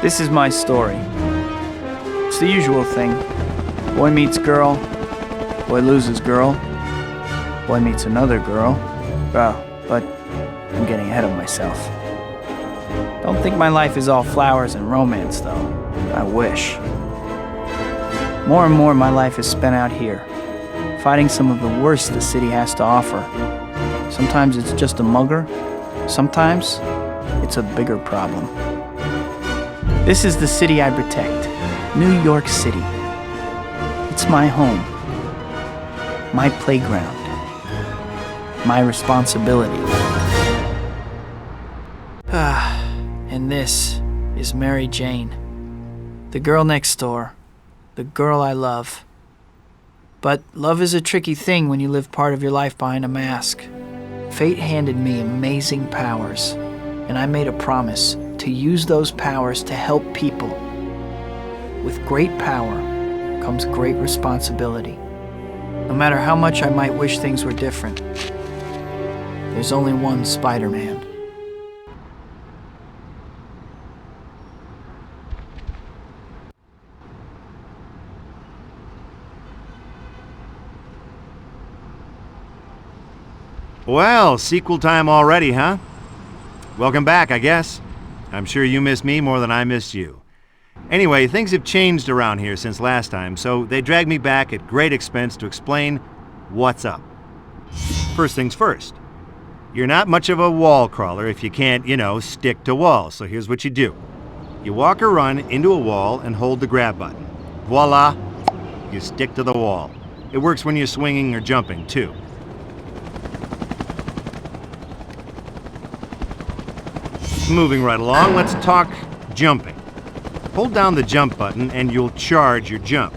This is my story. It's the usual thing. Boy meets girl, boy loses girl, boy meets another girl. Oh, but I'm getting ahead of myself. Don't think my life is all flowers and romance, though. I wish. More and more, my life is spent out here, fighting some of the worst the city has to offer. Sometimes it's just a mugger. Sometimes it's a bigger problem. This is the city I protect, New York City. It's my home, my playground, my responsibility. And this is Mary Jane, the girl next door, the girl I love. But love is a tricky thing when you live part of your life behind a mask. Fate handed me amazing powers, and I made a promise to use those powers to help people. With great power comes great responsibility. No matter how much I might wish things were different, there's only one Spider-Man. Well, sequel time already, huh? Welcome back, I guess. I'm sure you miss me more than I missed you. Anyway, things have changed around here since last time, so they dragged me back at great expense to explain what's up. First things first. You're not much of a wall crawler if you can't, stick to walls, so here's what you do. You walk or run into a wall and hold the grab button. Voila! You stick to the wall. It works when you're swinging or jumping, too. Moving right along, let's talk jumping. Hold down the jump button and you'll charge your jump.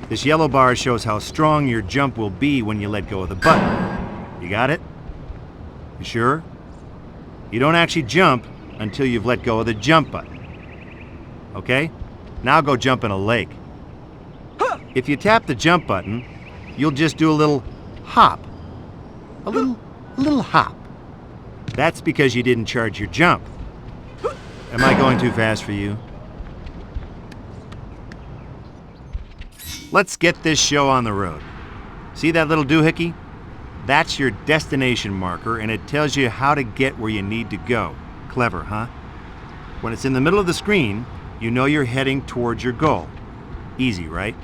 This yellow bar shows how strong your jump will be when you let go of the button. You got it? You sure? You don't actually jump until you've let go of the jump button. Okay? Now go jump in a lake. If you tap the jump button, you'll just do a little hop. A little hop. That's because you didn't charge your jump. Am I going too fast for you? Let's get this show on the road. See that little doohickey? That's your destination marker, and it tells you how to get where you need to go. Clever, huh? When it's in the middle of the screen, you know you're heading towards your goal. Easy, right?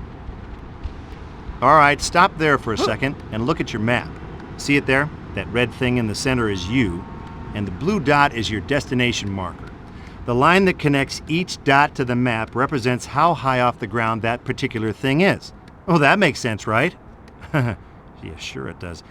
All right, stop there for a second and look at your map. See it there? That red thing in the center is you, and the blue dot is your destination marker. The line that connects each dot to the map represents how high off the ground that particular thing is. Oh, that makes sense, right? Yeah, sure it does.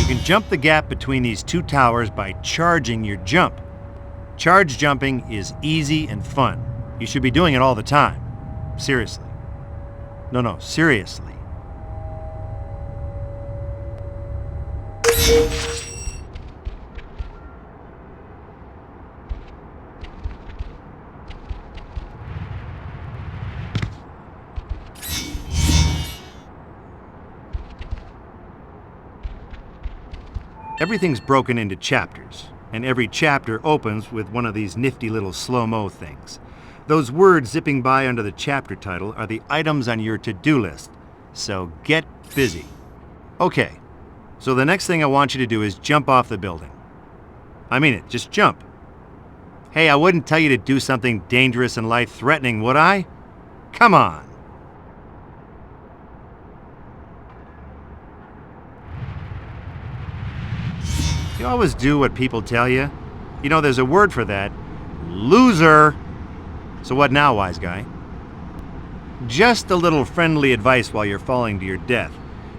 You can jump the gap between these two towers by charging your jump. Charge jumping is easy and fun. You should be doing it all the time. Seriously. No, seriously. Everything's broken into chapters, and every chapter opens with one of these nifty little slow-mo things. Those words zipping by under the chapter title are the items on your to-do list, so get busy. Okay, so the next thing I want you to do is jump off the building. I mean it, just jump. Hey, I wouldn't tell you to do something dangerous and life-threatening, would I? Come on. You always do what people tell you. You know, there's a word for that. Loser. So what now, wise guy? Just a little friendly advice while you're falling to your death.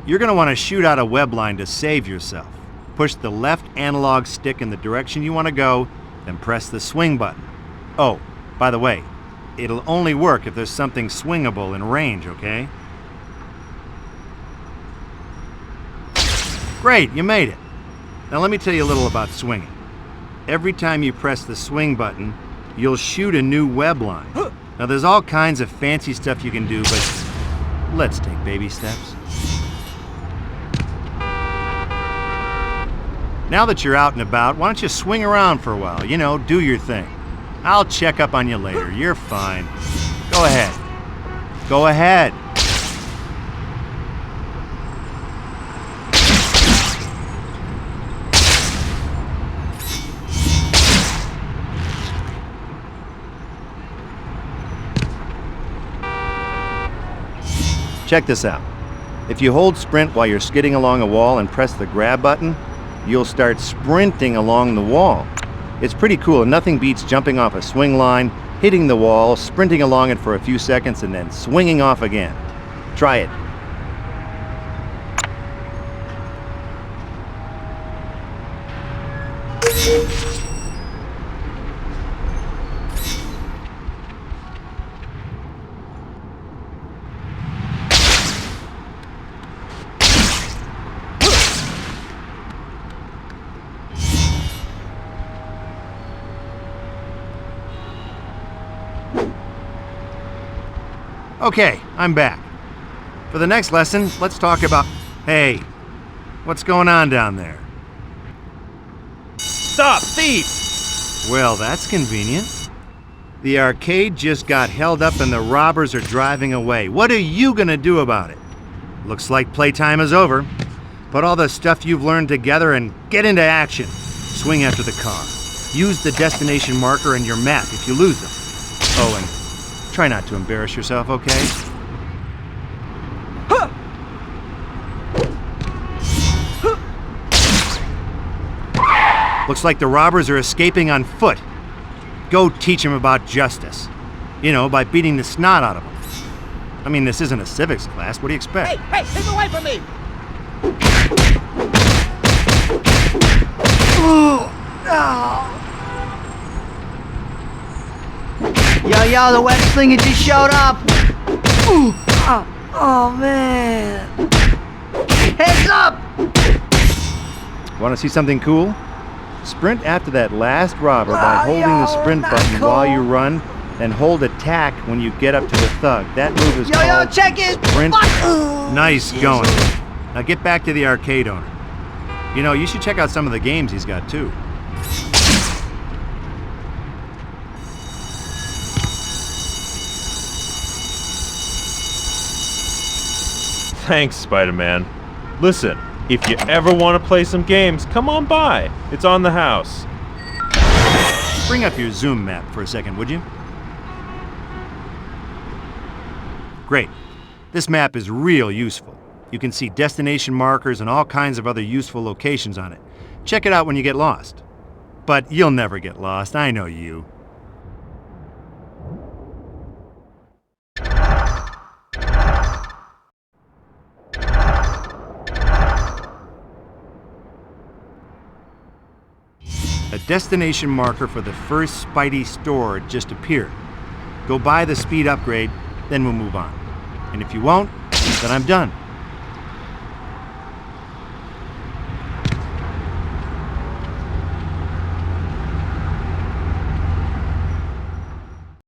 You're going to want to shoot out a web line to save yourself. Push the left analog stick in the direction you want to go, then press the swing button. Oh, by the way, it'll only work if there's something swingable in range, okay? Great, you made it. Now let me tell you a little about swinging. Every time you press the swing button, you'll shoot a new web line. Now there's all kinds of fancy stuff you can do, but let's take baby steps. Now that you're out and about, why don't you swing around for a while? You know, do your thing. I'll check up on you later. You're fine. Go ahead. Go ahead. Check this out. If you hold sprint while you're skidding along a wall and press the grab button, you'll start sprinting along the wall. It's pretty cool. Nothing beats jumping off a swing line, hitting the wall, sprinting along it for a few seconds, and then swinging off again. Try it. Okay, I'm back. For the next lesson, let's talk about... Hey, what's going on down there? Stop, thief! Well, that's convenient. The arcade just got held up and the robbers are driving away. What are you gonna do about it? Looks like playtime is over. Put all the stuff you've learned together and get into action. Swing after the car. Use the destination marker and your map if you lose them. Oh, and try not to embarrass yourself, okay? Looks like the robbers are escaping on foot. Go teach them about justice. You know, by beating the snot out of them. I mean, this isn't a civics class. What do you expect? Hey, keep away from me! Yo, the web slinger just showed up! Ooh. Oh, man! Heads up! Want to see something cool? Sprint after that last robber by holding the sprint button while you run, and hold attack when you get up to the thug. That move is called check his sprint. butt. Nice going. Now get back to the arcade owner. You know, you should check out some of the games he's got too. Thanks, Spider-Man. Listen, if you ever want to play some games, come on by. It's on the house. Bring up your zoom map for a second, would you? Great. This map is real useful. You can see destination markers and all kinds of other useful locations on it. Check it out when you get lost. But you'll never get lost, I know you. A destination marker for the first Spidey store just appeared. Go buy the speed upgrade, then we'll move on. And if you won't, then I'm done.